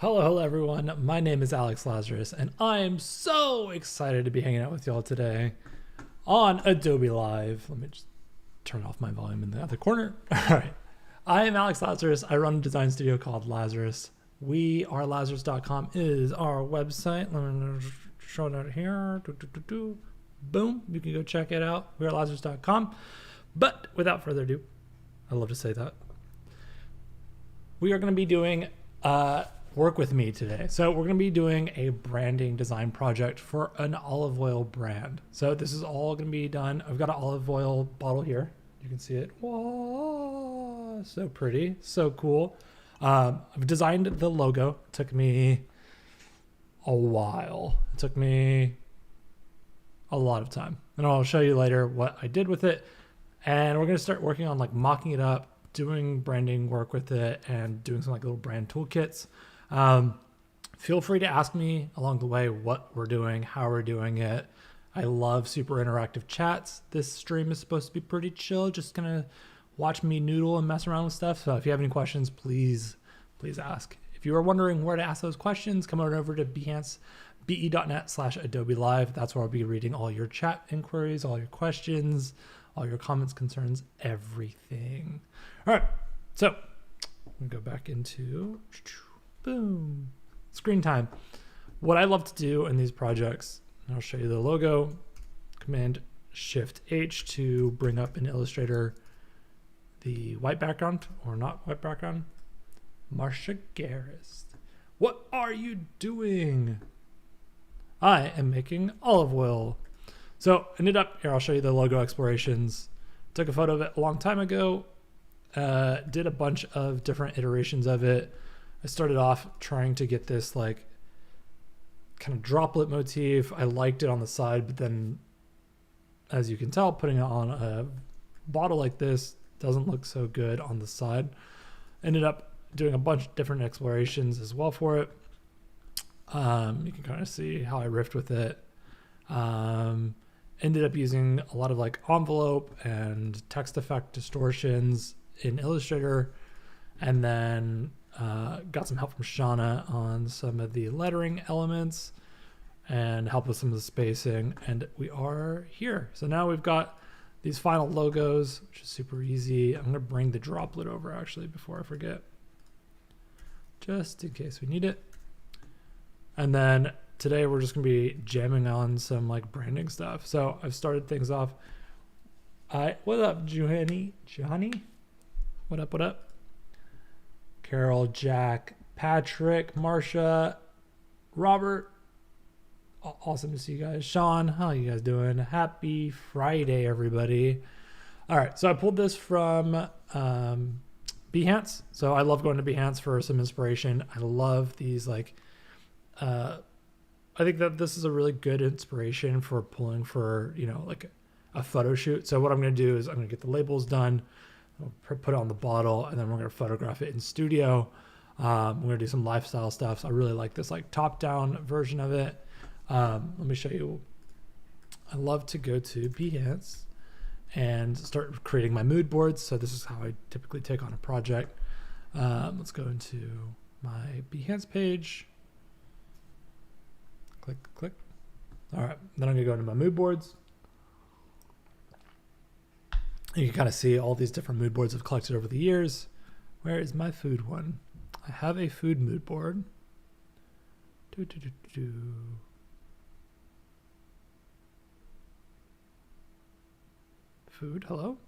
Hello everyone. My name is Alex Lazaris, and I am so excited to be hanging out with y'all today on Adobe Live. Let me just turn off my volume in the other corner. All right. I am Alex Lazaris. I run a design studio called Lazaris. Lazaris.com is our website. Let me show that here. Boom. You can go check it out. We are Lazaris.com. But without further ado, I love to say that, we are going to be doing work with me today. So we're going to be doing a branding design project for an olive oil brand. So this is all going to be done. I've got an olive oil bottle here. You can see it. Whoa, so pretty, so cool. I've designed the logo. It took me a while. It took me a lot of time, and I'll show you later what I did with it. And we're going to start working on like mocking it up, doing branding work with it, and doing some like little brand toolkits. Feel free to ask me along the way what we're doing, how we're doing it. I love super interactive chats. This stream is supposed to be pretty chill, just gonna watch me noodle and mess around with stuff. So if you have any questions, please ask. If you are wondering where to ask those questions, come on over to be.net/Adobe Live. That's where I'll be reading all your chat inquiries, all your questions, all your comments, concerns, everything. All right, so I'm gonna go back into boom screen time. What I love to do in these projects, and I'll show you the logo. Command Shift H to bring up in Illustrator the white background, or not white background. Marcia Garris, what are you doing? I am making olive oil. So ended up here, I'll show you the logo explorations. Took a photo of it a long time ago. Did a bunch of different iterations of it. I started off trying to get this like kind of droplet motif. I liked it on the side, but then as you can tell, putting it on a bottle like this doesn't look so good on the side. Ended up doing a bunch of different explorations as well for it. You can kind of see how I riffed with it. Ended up using a lot of like envelope and text effect distortions in Illustrator, and then got some help from Shauna on some of the lettering elements and help with some of the spacing, and we are here. So now we've got these final logos, which is super easy. I'm gonna bring the droplet over actually before I forget, just in case we need it. And then today we're just gonna be jamming on some like branding stuff. So I've started things off. What up, Johnny? What up? Carol, Jack, Patrick, Marcia, Robert. Awesome to see you guys. Sean, how are you guys doing? Happy Friday, everybody. All right, so I pulled this from Behance. So I love going to Behance for some inspiration. I love these like, I think that this is a really good inspiration for pulling for, you know, like a photo shoot. So what I'm going to do is I'm going to get the labels done. I'll put it on the bottle, and then we're going to photograph it in studio. We're going to do some lifestyle stuff. So I really like this like top-down version of it. Let me show you. I love to go to Behance and start creating my mood boards. So this is how I typically take on a project. Let's go into my Behance page. Click. All right, then I'm going to go into my mood boards. You can kind of see all these different mood boards I've collected over the years. Where is my food one? I have a food mood board. Food, hello?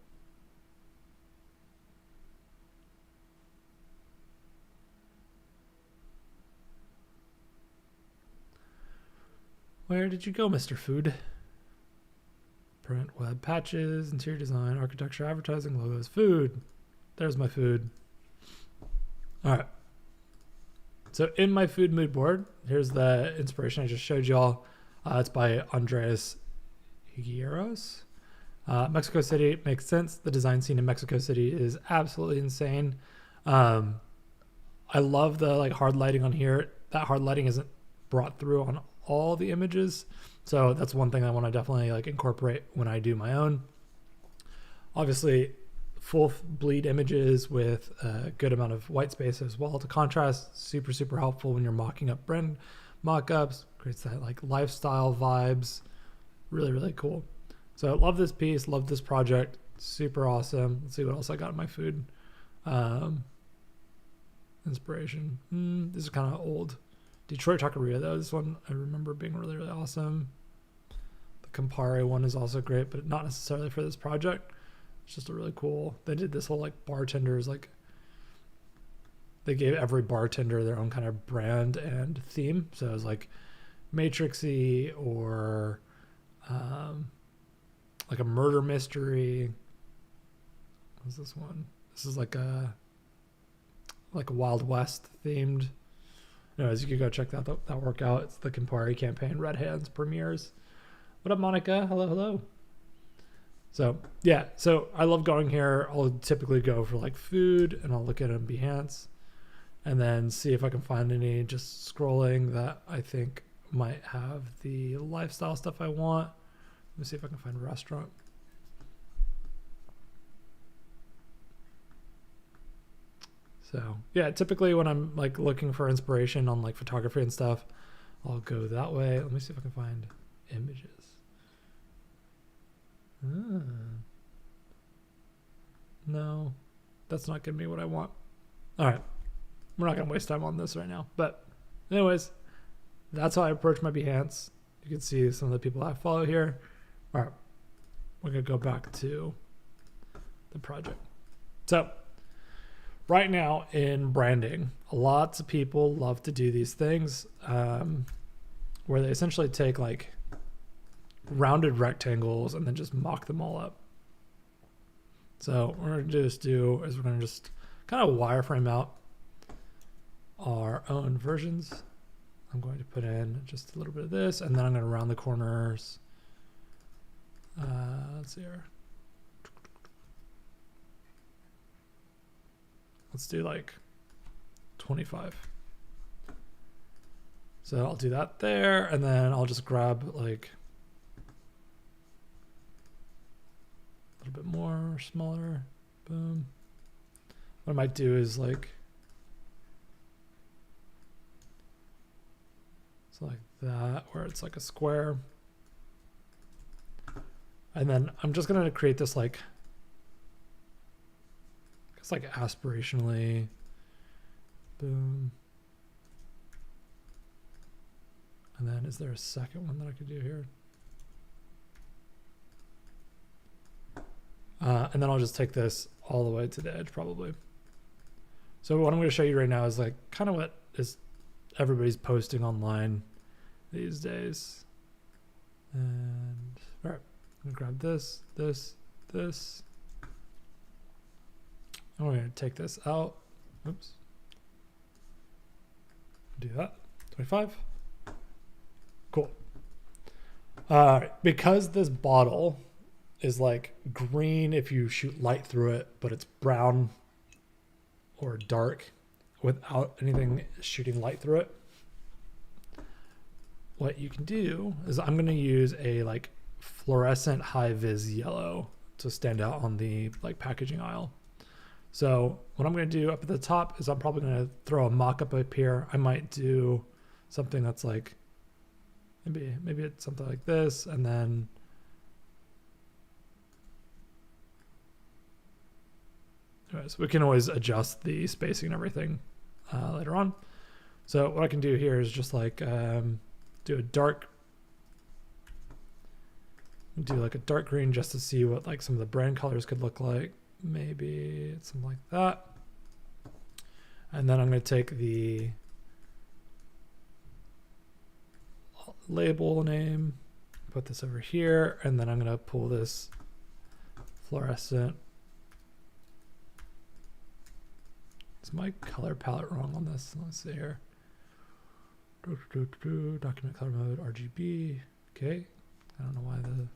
Where did you go, Mr. Food? Print, web, patches, interior design, architecture, advertising, logos, food. There's my food. All right. So in my food mood board, here's the inspiration I just showed y'all. It's by Andres Higueros. Mexico City makes sense. The design scene in Mexico City is absolutely insane. I love the like hard lighting on here. That hard lighting isn't brought through on all the images. So that's one thing I want to definitely like incorporate when I do my own. Obviously, full bleed images with a good amount of white space as well to contrast. Super, super helpful when you're mocking up brand mock-ups. Creates that like lifestyle vibes. Really, really cool. So I love this piece, love this project. Super awesome. Let's see what else I got in my food. Inspiration. This is kind of old. Detroit Taqueria though. This one I remember being really, really awesome. The Campari one is also great, but not necessarily for this project. It's just a really cool. They did this whole like bartenders, like they gave every bartender their own kind of brand and theme. So it was like Matrixy or like a murder mystery. What's this one? This is like a Wild West themed. Anyways, you could go check that work out. It's the Campari campaign. Red Hands premieres. What up, Monica? Hello, hello. So yeah, so I love going here. I'll typically go for like food, and I'll look at it on Behance, and then see if I can find any just scrolling that I think might have the lifestyle stuff I want. Let me see if I can find a restaurant. So yeah, typically when I'm like looking for inspiration on like photography and stuff, I'll go that way. Let me see if I can find images. No, that's not giving me what I want. All right, we're not gonna waste time on this right now. But anyways, that's how I approach my Behance. You can see some of the people I follow here. All right, we're gonna go back to the project. So right now in branding, lots of people love to do these things where they essentially take like rounded rectangles and then just mock them all up. So what we're going to just do is we're going to just kind of wireframe out our own versions. I'm going to put in just a little bit of this, and then I'm going to round the corners. Let's see here. Let's do like 25. So I'll do that there, and then I'll just grab like a little bit more, smaller, boom. What I might do is like, so like that, where it's like a square. And then I'm just gonna create this like, it's like aspirationally, boom. And then is there a second one that I could do here? And then I'll just take this all the way to the edge probably. So what I'm going to show you right now is like kind of what is everybody's posting online these days. And all right, I'm going to grab this, this, this. And we're going to take this out. Oops. Do that. 25. Cool. Because this bottle is like green if you shoot light through it, but it's brown or dark without anything shooting light through it. What you can do is I'm going to use a like fluorescent high vis yellow to stand out on the like packaging aisle. So what I'm going to do up at the top is I'm probably going to throw a mock-up up here. I might do something that's like maybe it's something like this, and then so we can always adjust the spacing and everything later on. So what I can do here is just like do a dark, do like a dark green just to see what like some of the brand colors could look like. Maybe it's something like that. And then I'm going to take the label name, put this over here, and then I'm going to pull this fluorescent. Is my color palette wrong on this? Let's see here. Document color mode, RGB. Okay. I don't know why the...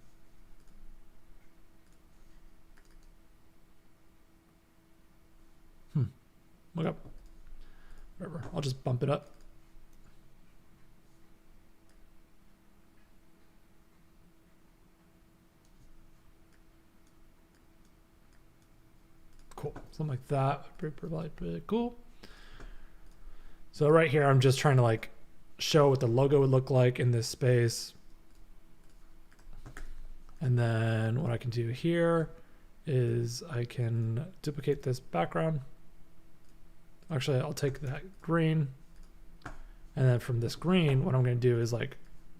Look up. Whatever. I'll just bump it up. Something like that would be pretty cool. So right here, I'm just trying to like show what the logo would look like in this space. And then what I can do here is I can duplicate this background. Actually, I'll take that green. And then from this green, what I'm going to do is like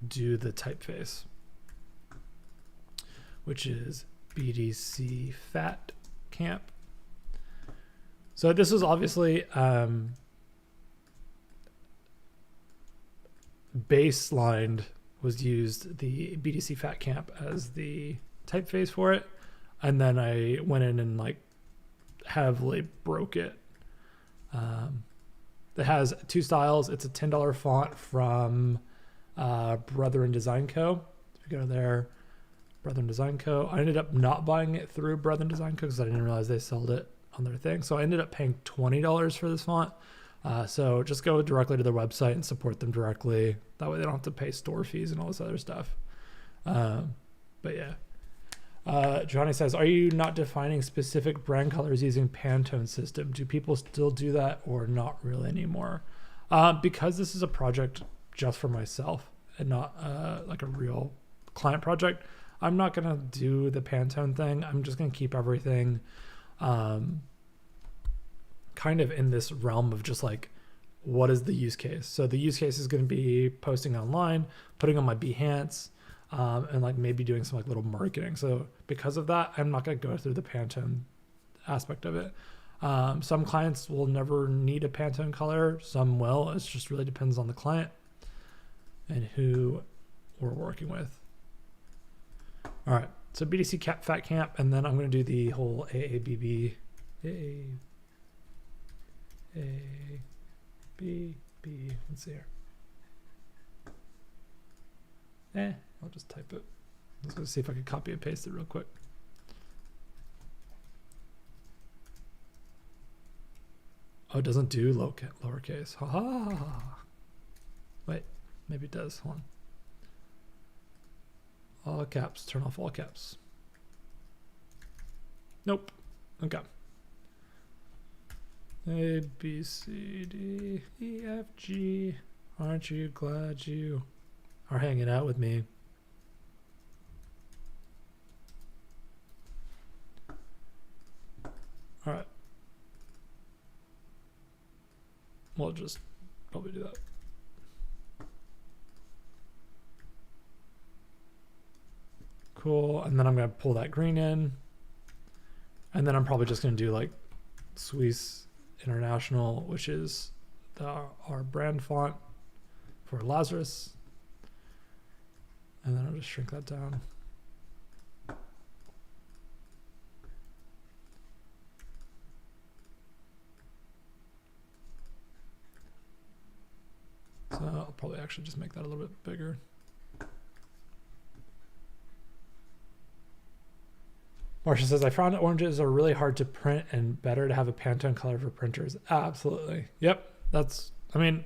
do the typeface, which is BDC Fat Camp. So this is obviously baselined, was used the BDC Fat Camp as the typeface for it. And then I went in and like heavily broke it. It has two styles. It's a $10 font from Brethren Design Co. If you go there, Brethren Design Co. I ended up not buying it through Brethren Design Co. because I didn't realize they sold it on their thing. So I ended up paying $20 for this font. So just go directly to their website and support them directly. That way they don't have to pay store fees and all this other stuff. But yeah. Johnny says, are you not defining specific brand colors using Pantone system? Do people still do that or not really anymore? Because this is a project just for myself and not like a real client project, I'm not going to do the Pantone thing. I'm just going to keep everything kind of in this realm of just like, what is the use case? So the use case is going to be posting online, putting on my Behance, and like maybe doing some like little marketing. So because of that, I'm not going to go through the Pantone aspect of it. Some clients will never need a Pantone color. Some will. It just really depends on the client and who we're working with. All right. So BDC Fat Camp, and then I'm going to do the whole AABB. Let's see here. I'll just type it. Let's go see if I can copy and paste it real quick. Oh, it doesn't do lowercase. Ha ha. Wait, maybe it does. Hold on. All caps. Turn off all caps. Nope. Okay. A, B, C, D, E, F, G. Aren't you glad you are hanging out with me? All right. We'll just probably do that. Cool. And then I'm going to pull that green in. And then I'm probably just going to do like Swiss International, which is our brand font for Lazaris. And then I'll just shrink that down. So I'll probably actually just make that a little bit bigger. Marcia says, I found oranges are really hard to print and better to have a Pantone color for printers. Absolutely. Yep. I mean,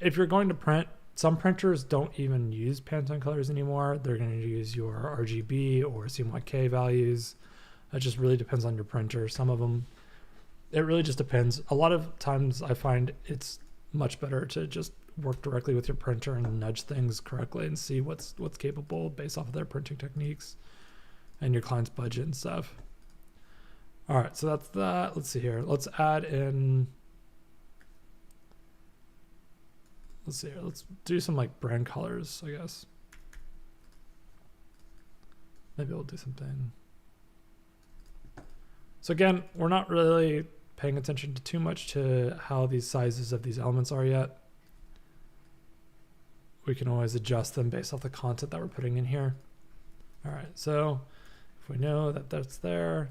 if you're going to print, some printers don't even use Pantone colors anymore. They're going to use your RGB or CMYK values. It just really depends on your printer. Some of them, it really just depends. A lot of times I find it's much better to just work directly with your printer and nudge things correctly and see what's capable based off of their printing techniques and your client's budget and stuff. All right, so that's that. Let's see here. Let's add in, let's see here. Let's do some like brand colors, I guess. Maybe we'll do something. So again, we're not really paying attention to too much to how these sizes of these elements are yet. We can always adjust them based off the content that we're putting in here. All right, so if we know that that's there,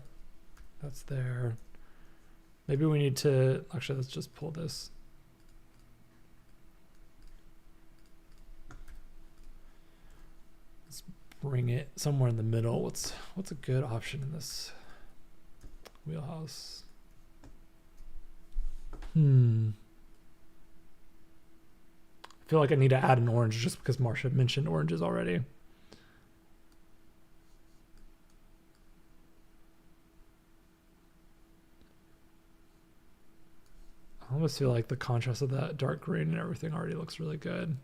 maybe we need to, actually, let's just pull this. Let's bring it somewhere in the middle. What's a good option in this wheelhouse? I feel like I need to add an orange just because Marcia mentioned oranges already. almost feel like the contrast of that dark green and everything already looks really good.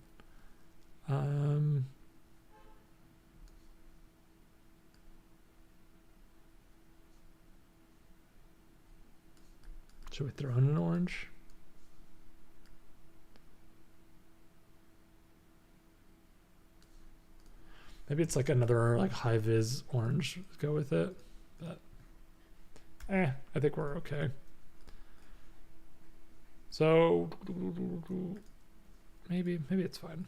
Should we throw in an orange? Maybe it's like another like high vis orange. Let's go with it. But I think we're okay. So maybe it's fine.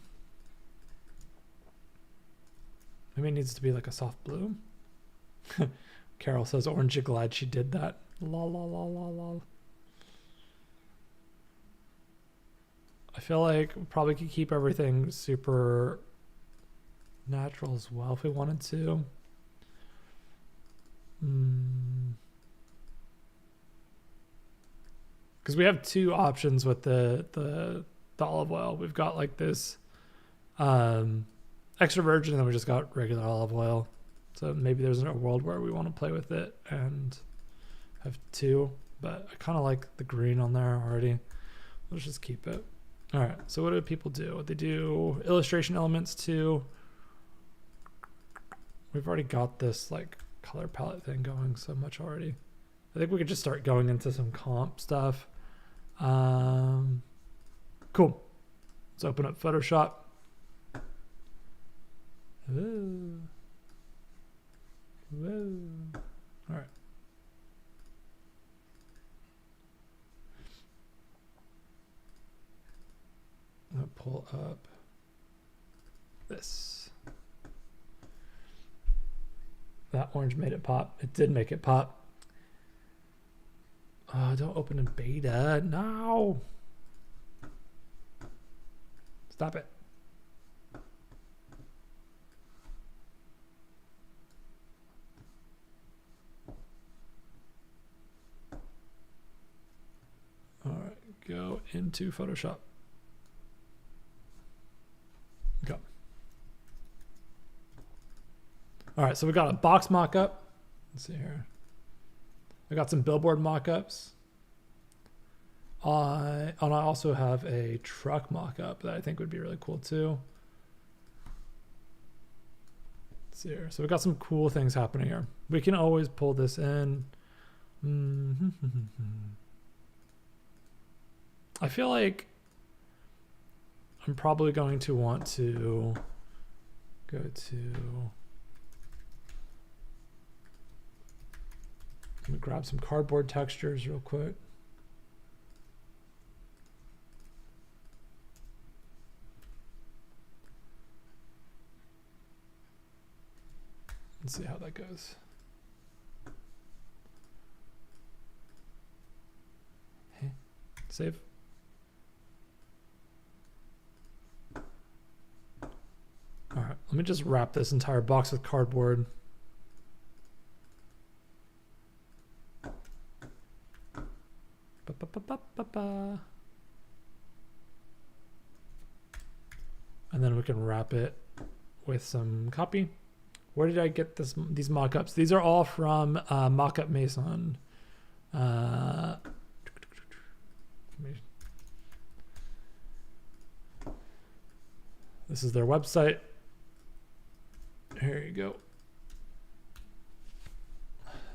Maybe it needs to be like a soft blue. Carol says, "Orange, you glad she did that?" Lol, lol, lol, lol, lol. I feel like we probably could keep everything super natural as well if we wanted to. Because we have two options with the olive oil. We've got like this extra virgin, and then we just got regular olive oil. So maybe there's a world where we want to play with it and have two, but I kind of like the green on there already. Let's just keep it. All right, so what do people do? They do illustration elements too. We've already got this like color palette thing going so much already. I think we could just start going into some comp stuff. Cool. Let's open up Photoshop. Whoa. Whoa. All right. I'm gonna pull up this. That orange made it pop. It did make it pop. Don't open in beta. No. Stop it. All right, go into Photoshop. Go. All right, so we got a box mockup. Let's see here. I got some billboard mockups. And I also have a truck mockup that I think would be really cool too. Let's see here. So we got some cool things happening here. We can always pull this in. I feel like I'm probably going to want to go to, let me grab some cardboard textures real quick. Let's see how that goes. Okay. Save. All right, let me just wrap this entire box with cardboard. And then we can wrap it with some copy. Where did I get these mockups? These are all from Mockup Mason. This is their website. Here you go.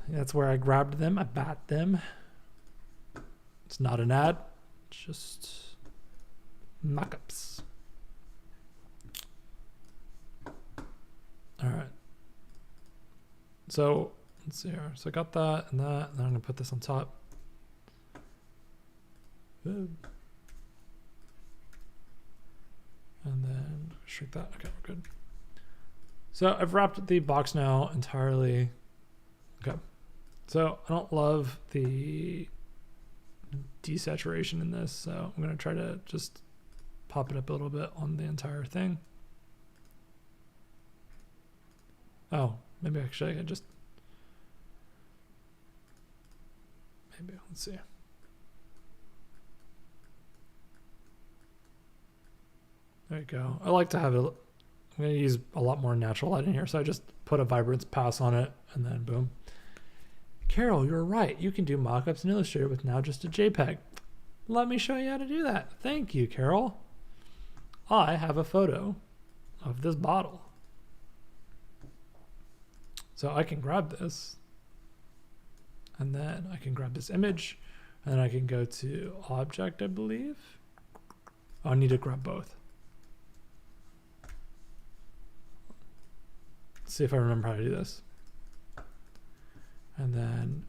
That's where I grabbed them. I bought them. It's not an ad. It's just mockups. All right. So let's see here. So I got that and that, and then I'm gonna put this on top. And then shrink that. Okay, we're good. So I've wrapped the box now entirely. Okay. So I don't love the desaturation in this, so I'm gonna try to just pop it up a little bit on the entire thing. Oh, maybe actually I can just, let's see. There you go. I like to have it, I'm going to use a lot more natural light in here, so I just put a vibrance pass on it, and then boom. Carol, you're right. You can do mockups in Illustrator with now just a JPEG. Let me show you how to do that. Thank you, Carol. I have a photo of this bottle. So I can grab this, and then I can grab this image, and then I can go to object, I believe. Oh, I need to grab both. Let's see if I remember how to do this. And then,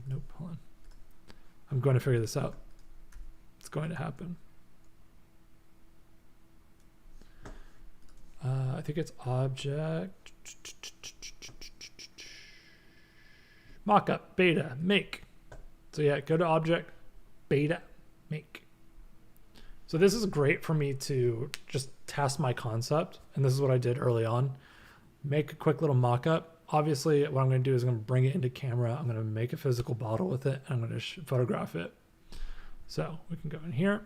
nope, hold on. I'm going to figure this out. It's going to happen. I think it's object, mockup, beta, make. So yeah, go to object, beta, make. So this is great for me to just test my concept. And this is what I did early on. Make a quick little mockup. Obviously, what I'm going to do is I'm going to bring it into camera. I'm going to make a physical bottle with it. And I'm going to photograph it. So we can go in here.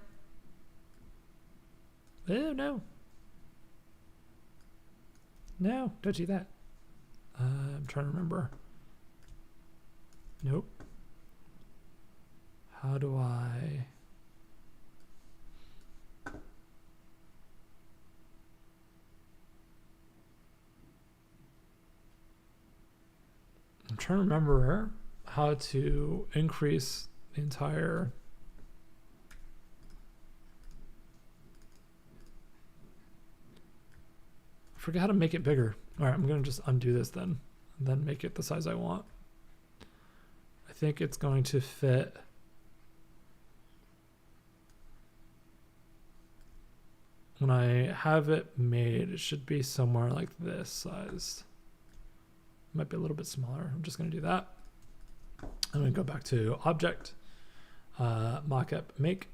Oh, no. No, don't do that. I'm trying to remember. Nope. How do I... I'm trying to remember how to increase the entire... I forget how to make it bigger. All right, I'm going to just undo this then, and then make it the size I want. I think it's going to fit. When I have it made, it should be somewhere like this size. Might be a little bit smaller. I'm just going to do that. I'm going to go back to object, mockup, make.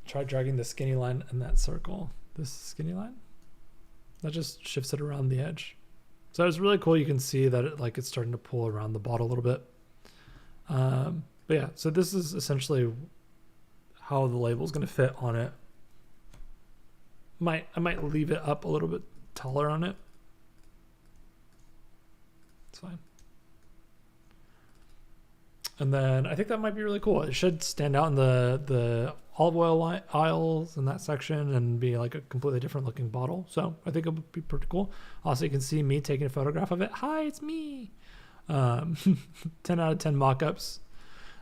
Try dragging the skinny line in that circle. This skinny line, that just shifts it around the edge. So it's really cool. You can see that it's starting to pull around the bottle a little bit. But yeah, so this is essentially how the label is going to fit on it. I might leave it up a little bit taller on it. It's fine. And then I think that might be really cool. It should stand out in the olive oil aisles in that section and be like a completely different looking bottle. So I think it would be pretty cool. Also, you can see me taking a photograph of it. Hi, it's me. 10 out of 10 mock-ups.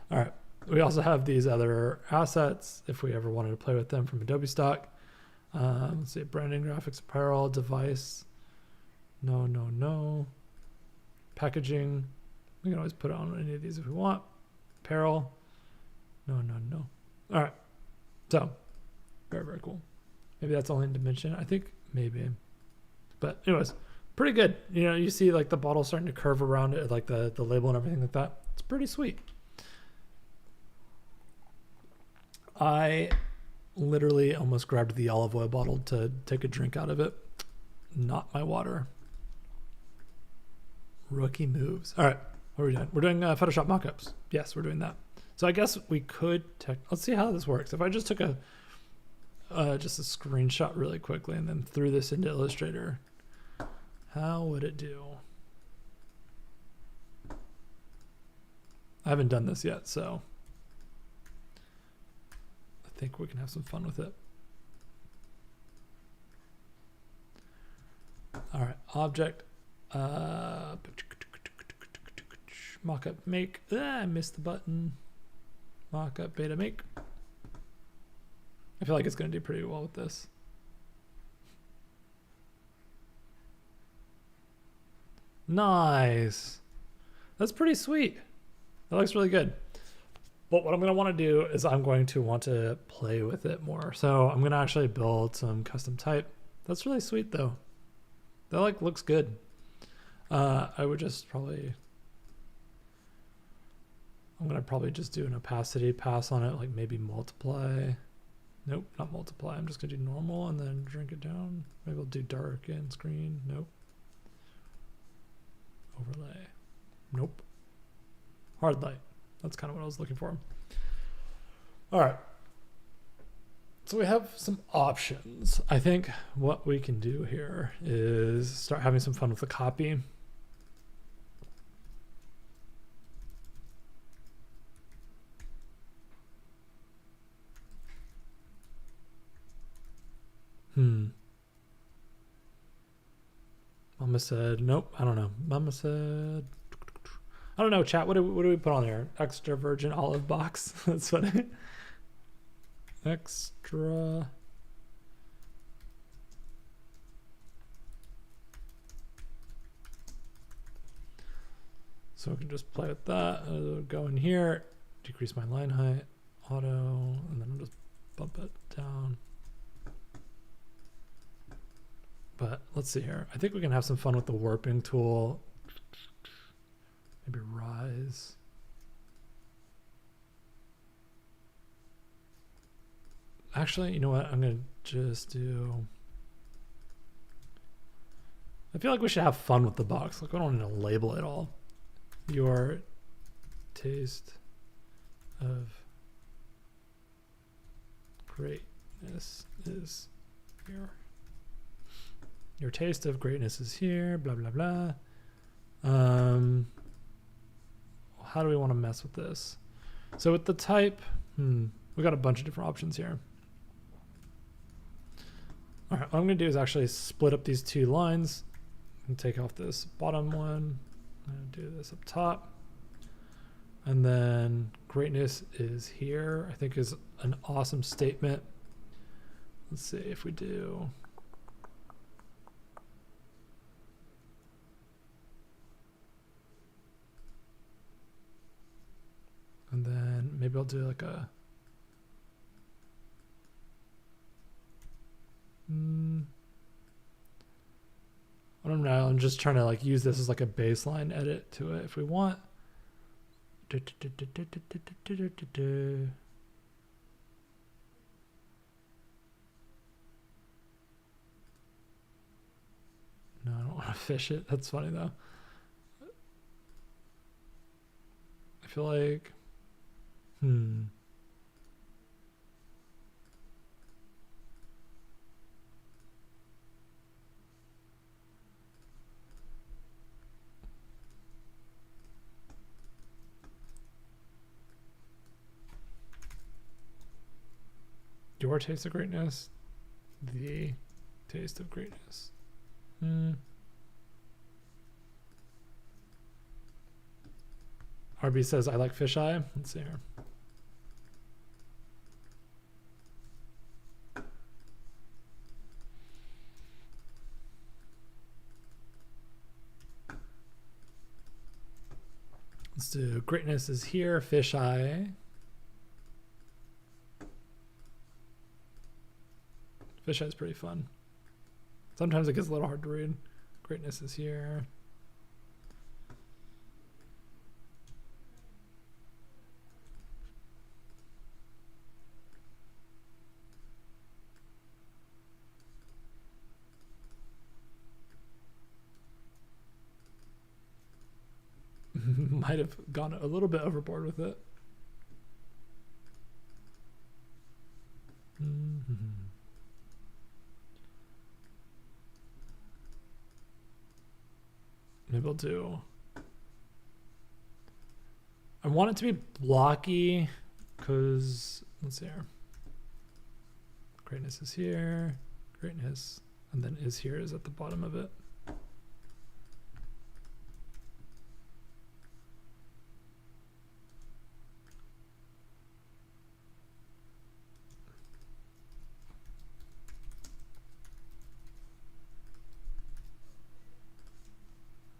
All right. We also have these other assets if we ever wanted to play with them from Adobe stock. Let's see, branding, graphics, apparel, device. No. Packaging. We can always put it on any of these if we want. Apparel. No. All right. So, very, very cool. Maybe that's only in dimension. I think maybe. But anyways, pretty good. You know, you see like the bottle starting to curve around it, like the label and everything like that. It's pretty sweet. I literally almost grabbed the olive oil bottle to take a drink out of it. Not my water. Rookie moves. All right. What are we doing? We're doing Photoshop mockups. Yes, we're doing that. So I guess we could let's see how this works. If I just took just a screenshot really quickly and then threw this into Illustrator, how would it do? I haven't done this yet, so I think we can have some fun with it. All right, object, mockup make. I missed the button. Mockup beta make. I feel like it's going to do pretty well with this. Nice. That's pretty sweet. That looks really good. But what I'm going to want to do is I'm going to want to play with it more. So I'm going to actually build some custom type. That's really sweet though. That like looks good. I would just probably, I'm going to probably just do an opacity pass on it, like maybe multiply. Nope, not multiply. I'm just going to do normal and then shrink it down. Maybe we'll do dark and screen. Nope. Overlay. Nope. Hard light. That's kind of what I was looking for. All right. So we have some options. I think what we can do here is start having some fun with the copy. Mama said, nope, I don't know. Mama said, I don't know, chat. What do we put on there? Extra virgin olive box. That's funny. Extra. So we can just play with that. I'll go in here, decrease my line height, auto, and then I'll just bump it down. But let's see here. I think we can have some fun with the warping tool. Maybe rise. Actually, you know what? I'm going to just do... I feel like we should have fun with the box. Like, I don't need to label it all. Your taste of greatness is here. Your taste of greatness is here, blah, blah, blah. How do we want to mess with this? So with the type, we got a bunch of different options here. All right, what I'm going to do is actually split up these two lines and take off this bottom one. I'm going to do this up top. And then greatness is here, I think is an awesome statement. Let's see if we do... And then maybe I'll do like a... I don't know. I'm just trying to like use this as like a baseline edit to it if we want. No, I don't want to fish it. That's funny though. I feel like, your taste of greatness, the taste of greatness. RB says, I like fisheye. Let's see here. Let's do greatness is here, fisheye. Fisheye is pretty fun. Sometimes it gets a little hard to read. Greatness is here. Might have gone a little bit overboard with it. Maybe I'll do... I want it to be blocky because, let's see here. Greatness is here, greatness, and then is here is at the bottom of it.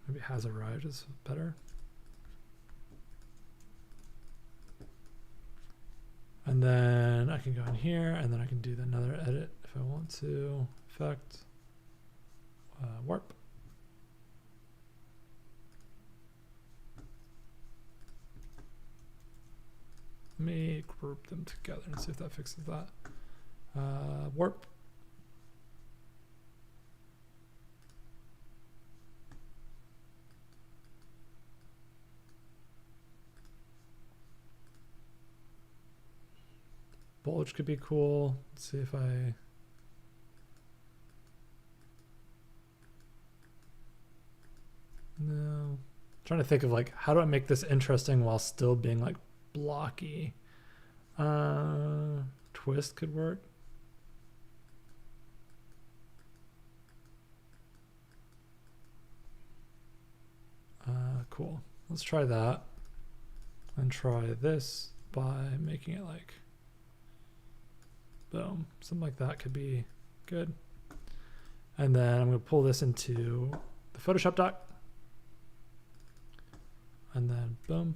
Maybe has arrived is better. And then I can go in here and then I can do another edit if I want to. Effect, warp. Let me group them together and see if that fixes that. Warp. bulge could be cool. Let's see if I... No. I'm trying to think of like, how do I make this interesting while still being like blocky? Twist could work. Cool. Let's try that. And try this by making it like, boom, something like that could be good. And then I'm going to pull this into the Photoshop doc. And then boom.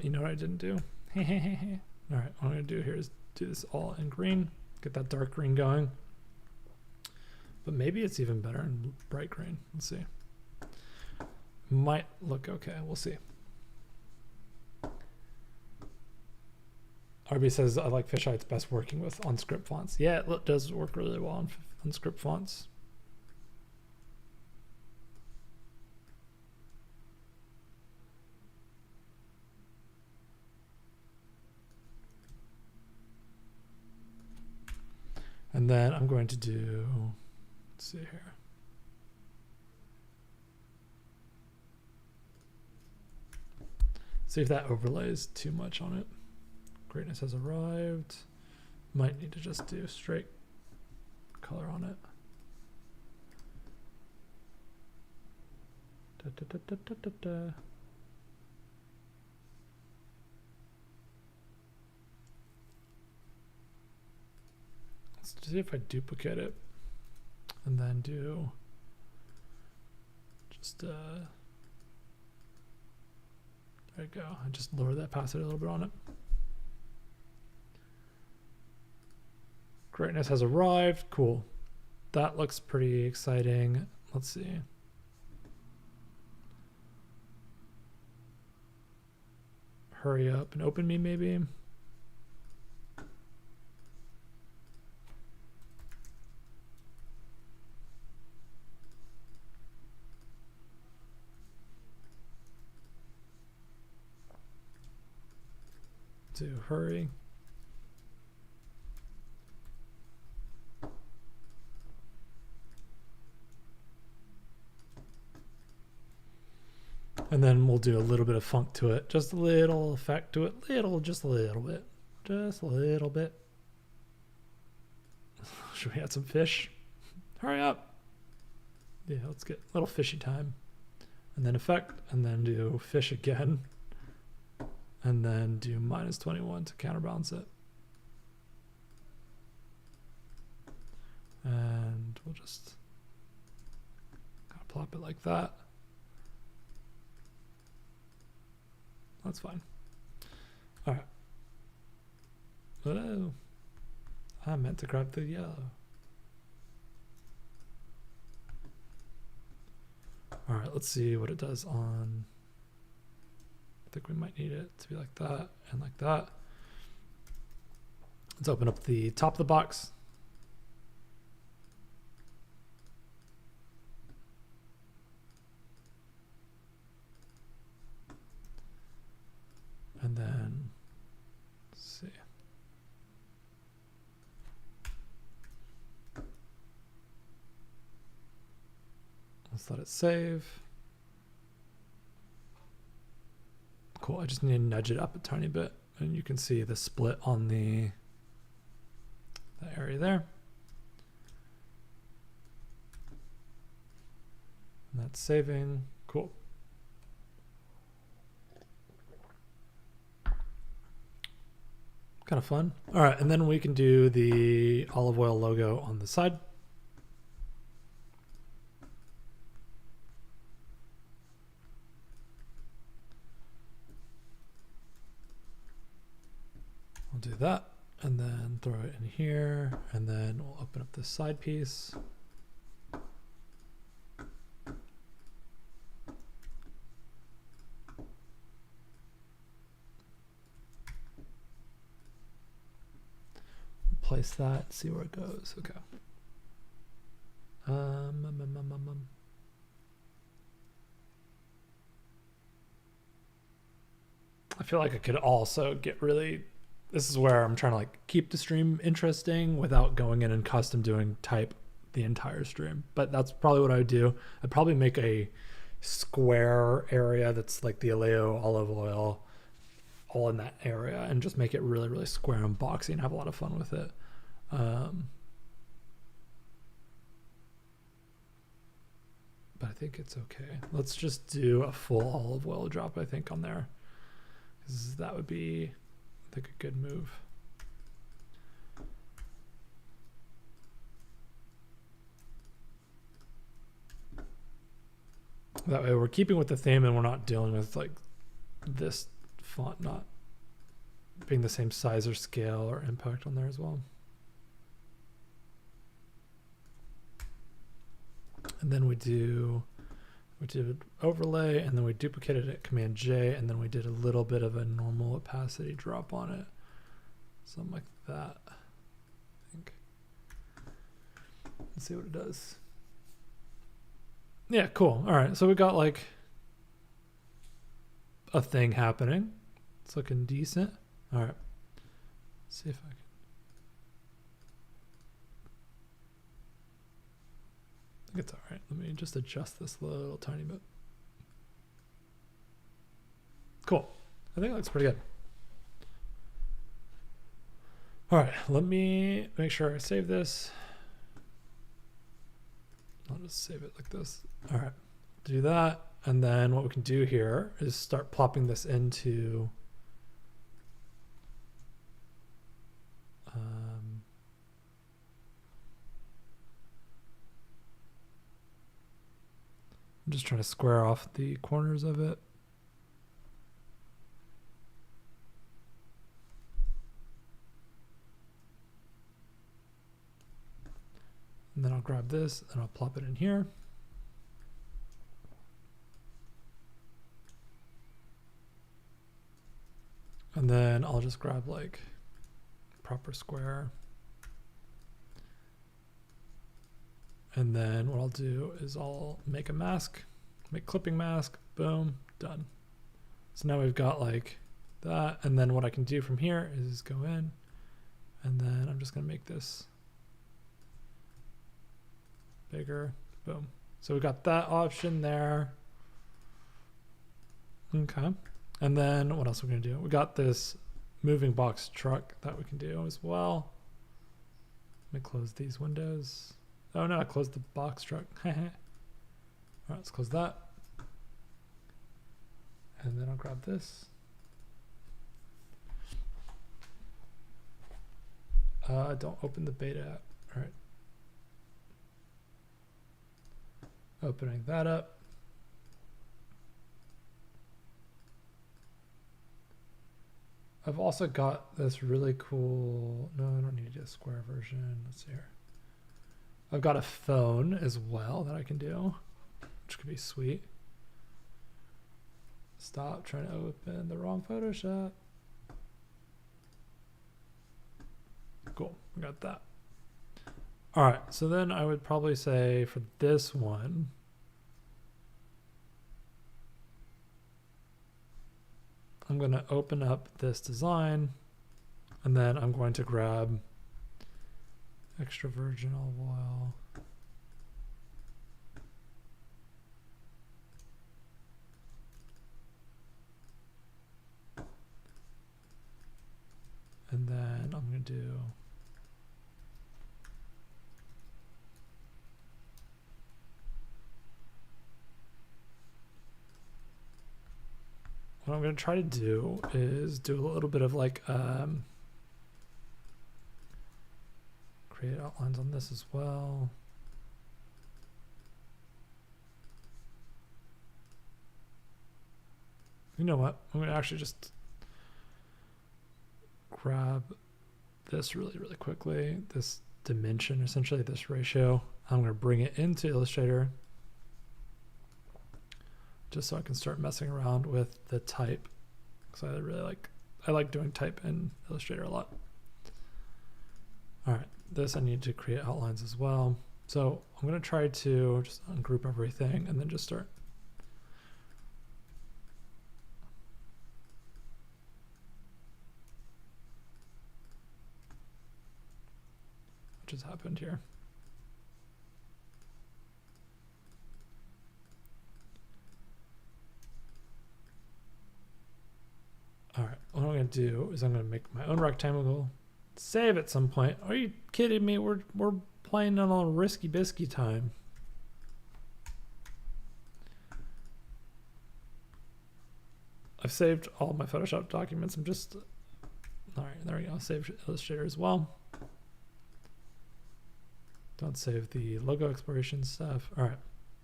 You know what I didn't do? All right, what I'm going to do here is do this all in green, get that dark green going. But maybe it's even better in bright green. Let's see. Might look okay. We'll see. RB says, I like fisheye. It's best working with on script fonts. Yeah, it does work really well on script fonts. And then I'm going to do, let's see here. See if that overlays too much on it. Greatness has arrived. Might need to just do straight color on it. Da, da, da, da, da, da, da. Let's see if I duplicate it and then do just there you go. I just lower that opacity a little bit on it. Greatness has arrived. Cool. That looks pretty exciting. Let's see. Hurry up and open me maybe. To hurry. And then we'll do a little bit of funk to it, just a little effect to it, just a little bit, just a little bit. Should we add some fish? Hurry up. Yeah, let's get a little fishy time. And then effect, and then do fish again. And then do -21 to counterbalance it. And we'll just kind of plop it like that. That's fine. All right. Oh, I meant to grab the yellow. All right, let's see what it does on. I think we might need it to be like that and like that. Let's open up the top of the box. And then, let's see. Let's let it save. Cool, I just need to nudge it up a tiny bit and you can see the split on the area there. And that's saving, cool. Kind of fun. All right, and then we can do the olive oil logo on the side. We'll do that and then throw it in here and then we'll open up this side piece. place that, see where it goes. Okay. I feel like I could also get really, this is where I'm trying to like keep the stream interesting without going in and custom doing type the entire stream. But that's probably what I would do. I'd probably make a square area that's like the Aleo olive oil all in that area and just make it really, really square and boxy and have a lot of fun with it. But I think it's okay. Let's just do a full olive oil drop, I think, on there. Because that would be, I think, a good move. That way we're keeping with the theme and we're not dealing with like this font not being the same size or scale or impact on there as well. And then we did overlay, and then we duplicated it, Command J, and then we did a little bit of a normal opacity drop on it. Something like that, I think. Let's see what it does. Yeah, cool. All right, so we got like a thing happening. It's looking decent. All right, let's see if I can. I think it's all right. Let me just adjust this a little tiny bit. Cool. I think it looks pretty good. All right, let me make sure I save this. I'll just save it like this. All right, do that. And then what we can do here is start plopping this into I'm just trying to square off the corners of it. And then I'll grab this and I'll plop it in here. And then I'll just grab like proper square. And then what I'll do is I'll make a mask, make clipping mask, boom, done. So now we've got like that. And then what I can do from here is go in, and then I'm just gonna make this bigger, boom. So we got that option there. Okay. And then what else are we gonna do? We got this moving box truck that we can do as well. Let me close these windows. Oh no, I closed the box truck. All right, let's close that. And then I'll grab this. Don't open the beta app. All right. Opening that up. I've also got this really cool, no, I don't need to do a square version. Let's see here. I've got a phone as well that I can do, which could be sweet. Stop trying to open the wrong Photoshop. Cool, we got that. All right, so then I would probably say for this one, I'm going to open up this design, and then I'm going to grab extra virgin olive oil. And then I'm going to do what I'm going to try to do is do a little bit of like create outlines on this as well. You know what? I'm going to actually just grab this really, really quickly. This dimension, essentially this ratio. I'm going to bring it into Illustrator just so I can start messing around with the type. Because I like doing type in Illustrator a lot. All right, this I need to create outlines as well. So I'm going to try to just ungroup everything and then just start. What just happened here? All right, what I'm going to do is I'm going to make my own rectangle, save at some point. Are you kidding me? We're playing on a risky bisky time. I've saved all my Photoshop documents. I'm just, all right, there we go. Save Illustrator as well. Don't save the logo exploration stuff. All right.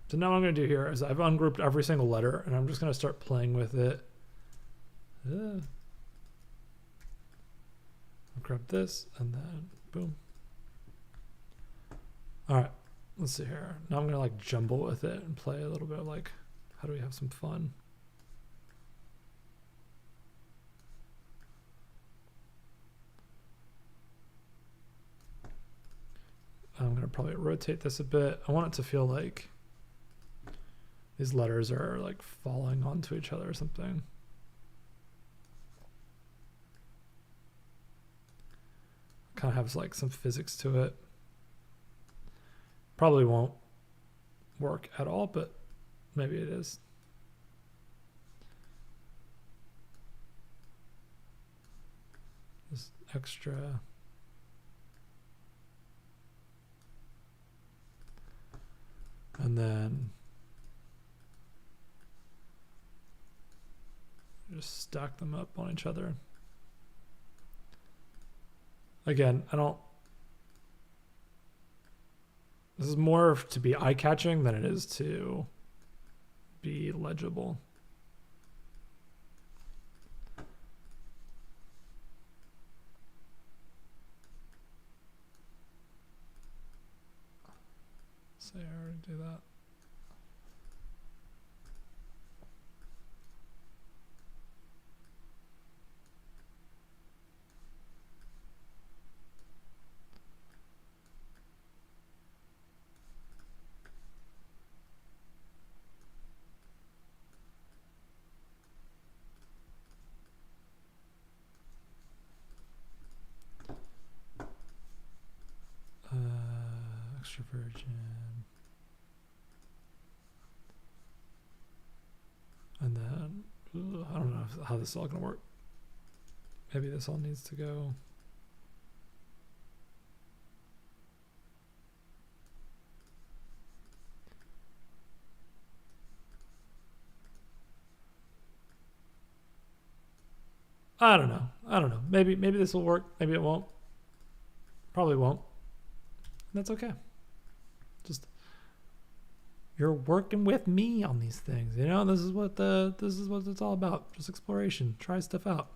So now what I'm going to do here is I've ungrouped every single letter and I'm just going to start playing with it. I'll grab this and then boom. All right, let's see here. Now I'm going to like jumble with it and play a little bit of like, how do we have some fun? I'm going to probably rotate this a bit. I want it to feel like these letters are like falling onto each other or something. Kind of has like some physics to it. Probably won't work at all, but maybe it is. This extra. And then just stack them up on each other. Again, this is more to be eye-catching than it is to be legible. So I already do that. Extra virgin. And then, I don't know how this is all going to work. Maybe this all needs to go. I don't know. Maybe this will work. Maybe it won't. Probably won't. That's okay. Just you're working with me on these things. You know, this is what it's all about. Just exploration. Try stuff out.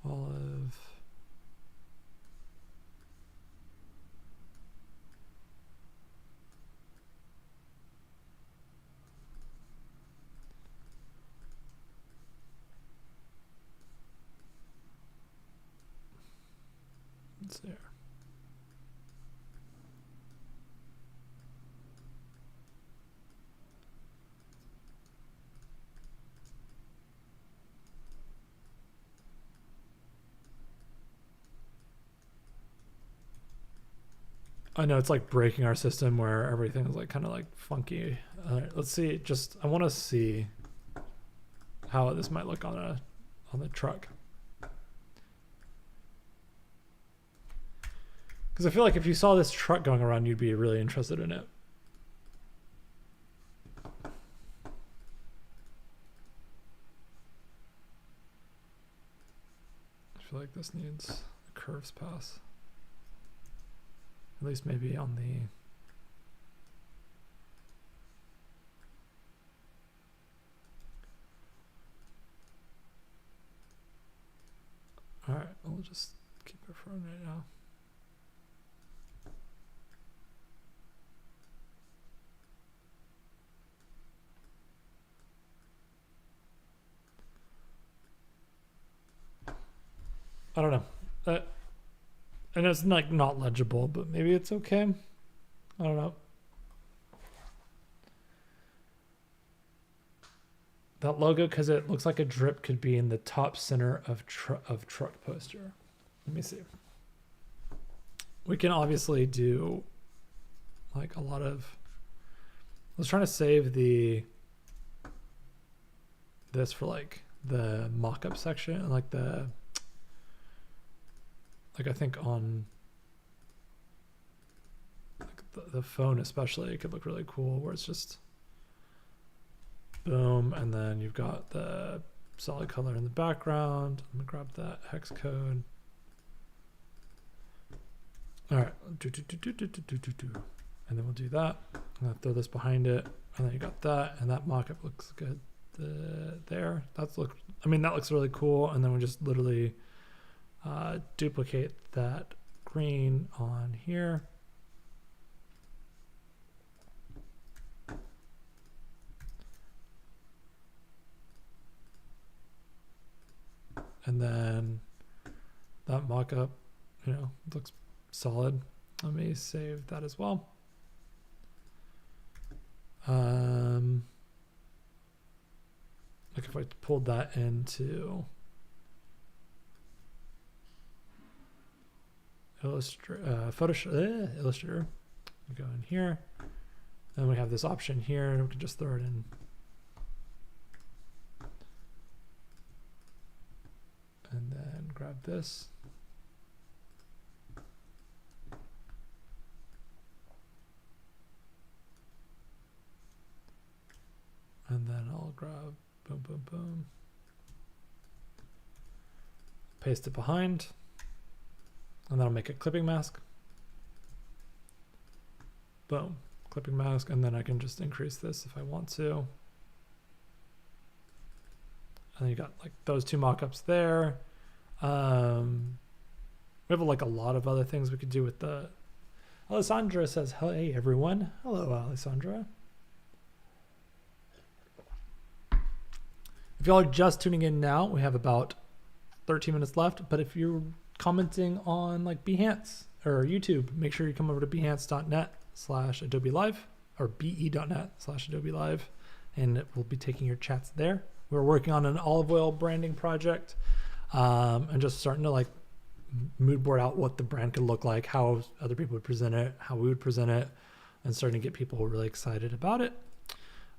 Olive. It's there. I know it's like breaking our system where everything is like kind of like funky. Let's see. I want to see how this might look on the truck. Because I feel like if you saw this truck going around, you'd be really interested in it. I feel like this needs a curves pass. At least maybe on the... All right, I'll just keep it for right now. I don't know. And it's like not legible, but maybe it's okay. I don't know. That logo, because it looks like a drip, could be in the top center of truck poster. Let me see. We can obviously do like a lot of. I was trying to save this for like the mock-up section, like I think on like the phone especially, it could look really cool where it's just boom, and then you've got the solid color in the background. I'm gonna grab that hex code. All right, and then we'll do that. I'm gonna throw this behind it, and then you got that, and that mock-up looks good there. That looks really cool. And then we just literally duplicate that green on here. And then that mock-up, looks solid. Let me save that as well. Like if I pulled that into Illustrator, we go in here, and we have this option here, and we can just throw it in. And then grab this. And then I'll grab boom, boom, boom. Paste it behind. And then I'll make a clipping mask. Boom, clipping mask. And then I can just increase this if I want to. And then you got like those two mockups there. We have like a lot of other things we could do with the. Alessandra says, "Hey everyone." Hello, Alessandra. If y'all are just tuning in now, we have about 13 minutes left. But if you're commenting on like Behance or YouTube, make sure you come over to behance.net/Adobe Live or be.net/Adobe Live, and we'll be taking your chats there. We're working on an olive oil branding project, and just starting to like mood board out what the brand could look like, how other people would present it, how we would present it, and starting to get people really excited about it.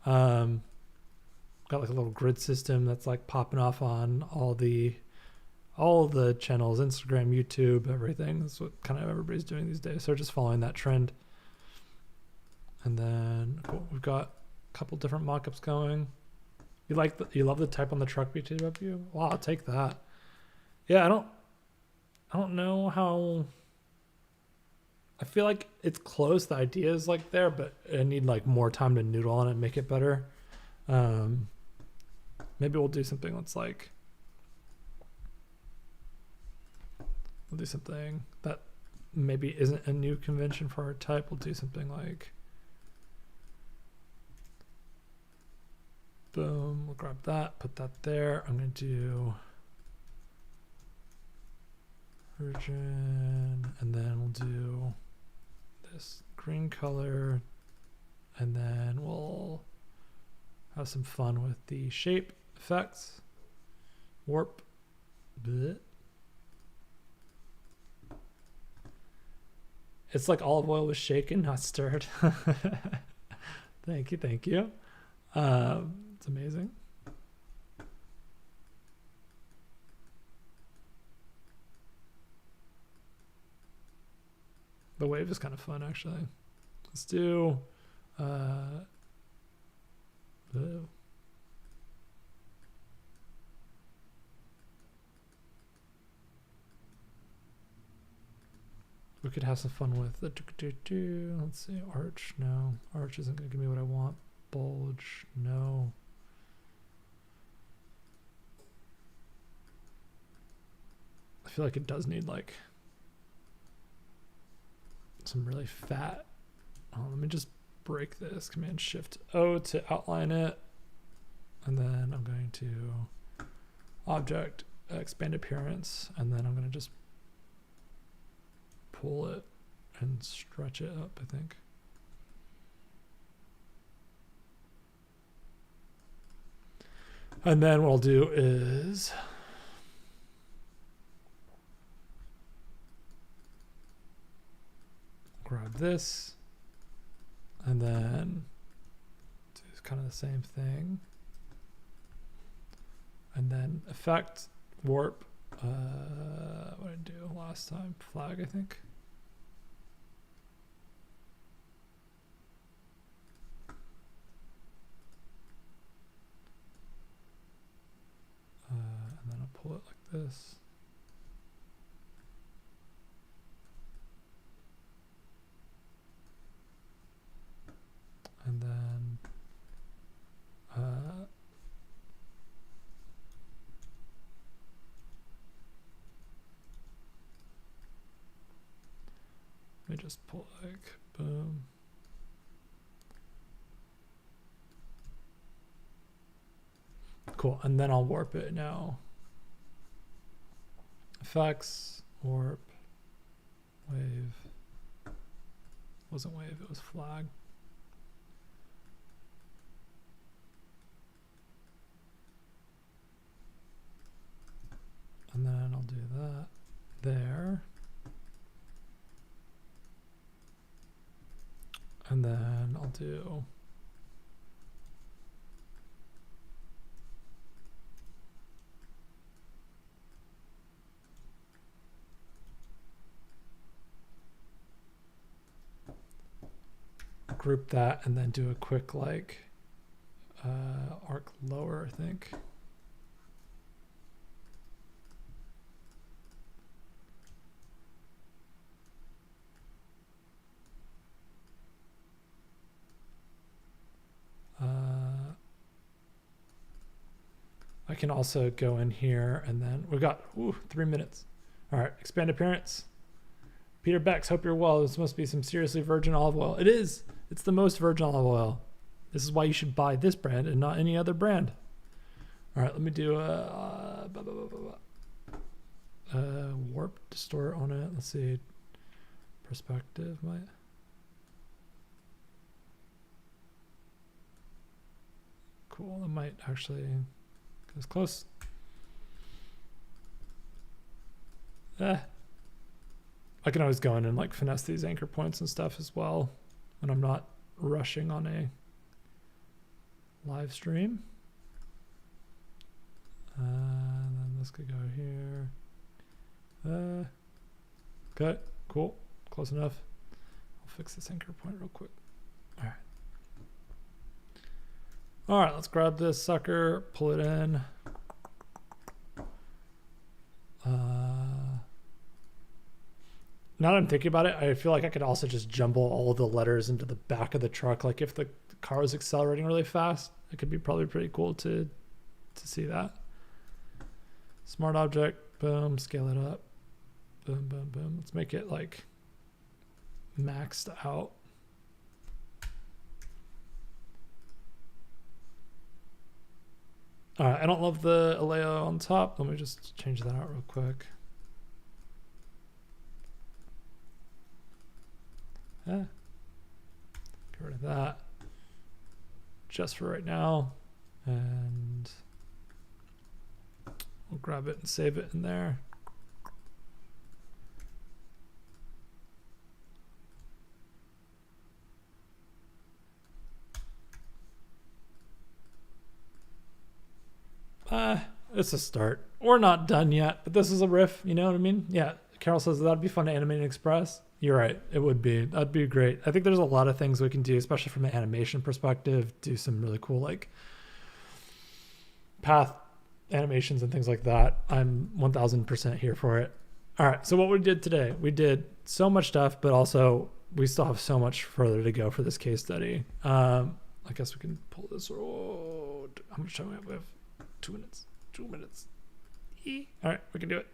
Got like a little grid system that's like popping off on all the channels, Instagram, YouTube, everything. That's what kind of everybody's doing these days. So just following that trend. And then cool, we've got a couple different mockups going. You love the type on the truck BTW? Wow, I'll take that. Yeah, I don't know how. I feel like it's close. The idea is like there, but I need like more time to noodle on it and make it better. Maybe we'll do something that's like, we'll do something that maybe isn't a new convention for our type. We'll do something like, boom, we'll grab that, put that there. I'm going to do version, and then we'll do this green color, and then we'll have some fun with the shape effects. Warp. Bleh. It's like olive oil was shaken, not stirred. Thank you. It's amazing. The wave is kind of fun, actually. Let's do we could have some fun with the let's see, arch. No, arch isn't gonna give me what I want. Bulge, no. I feel like it does need like some really fat. Oh, let me just break this. Command Shift O to outline it, and then I'm going to object expand appearance, and then I'm going to just pull it and stretch it up, I think. And then what I'll do is grab this and then do kind of the same thing. And then effect, warp, what did I do last time? Flag, I think. And then I'll pull it like this. And then let me just pull like boom. Cool, and then I'll warp it now. Effects, warp, wave. Wasn't wave, it was flag. And then I'll do that there. And then I'll do group that and then do a quick like arc lower, I think. I can also go in here and then we've got 3 minutes. All right, expand appearance. Peter Becks, hope you're well. This must be some seriously virgin olive oil. It is. It's the most virgin olive oil. This is why you should buy this brand and not any other brand. All right, let me do a warp distort on it. Let's see. Perspective might. Cool. That might actually get us close. I can always go in and like finesse these anchor points and stuff as well when I'm not rushing on a live stream. And then this could go here. Okay, cool, close enough. I'll fix this anchor point real quick. All right. All right, let's grab this sucker, pull it in. Now that I'm thinking about it, I feel like I could also just jumble all the letters into the back of the truck. Like if the car was accelerating really fast, it could be probably pretty cool to see that. Smart object, boom, scale it up. Boom, boom, boom. Let's make it like maxed out. All right, I don't love the Aleo on top. Let me just change that out real quick. Get rid of that just for right now, and we'll grab it and save it in there. It's a start. We're not done yet, but this is a riff, you know what I mean? Yeah, Carol says that'd be fun to animate in Express. You're right, it would be. That'd be great. I think there's a lot of things we can do, especially from an animation perspective, do some really cool like path animations and things like that. I'm 1000% here for it. All right, so what we did today, we did so much stuff, but also we still have so much further to go for this case study. I guess we can pull this. Oh, how much time do we have? We have 2 minutes. 2 minutes. All right, we can do it.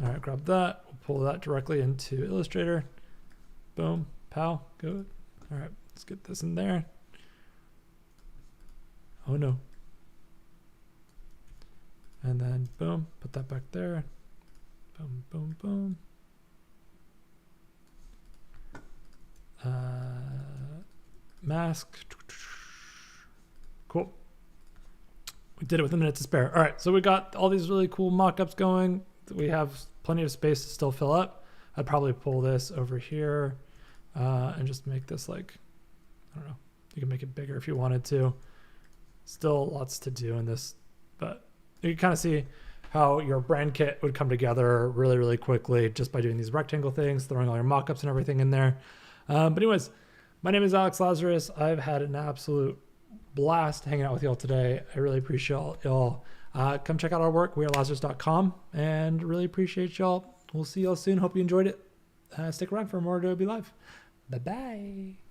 All right, grab that. We'll pull that directly into Illustrator. Boom, pow, good. All right, let's get this in there. Oh no. And then boom, put that back there. Boom, boom, boom. Mask. Cool. We did it with a minute to spare. All right, so we got all these really cool mock-ups going. We have plenty of space to still fill up. I'd probably pull this over here and just make this like, I don't know, you can make it bigger if you wanted to. Still lots to do in this, but you can kind of see how your brand kit would come together really, really quickly just by doing these rectangle things, throwing all your mock-ups and everything in there. But anyways, my name is Alex Lazaris. I've had an absolute blast hanging out with y'all today. I really appreciate y'all. Come check out our work. We are Lazaris.com and really appreciate y'all. We'll see y'all soon. Hope you enjoyed it. Stick around for more Adobe Live. Bye-bye.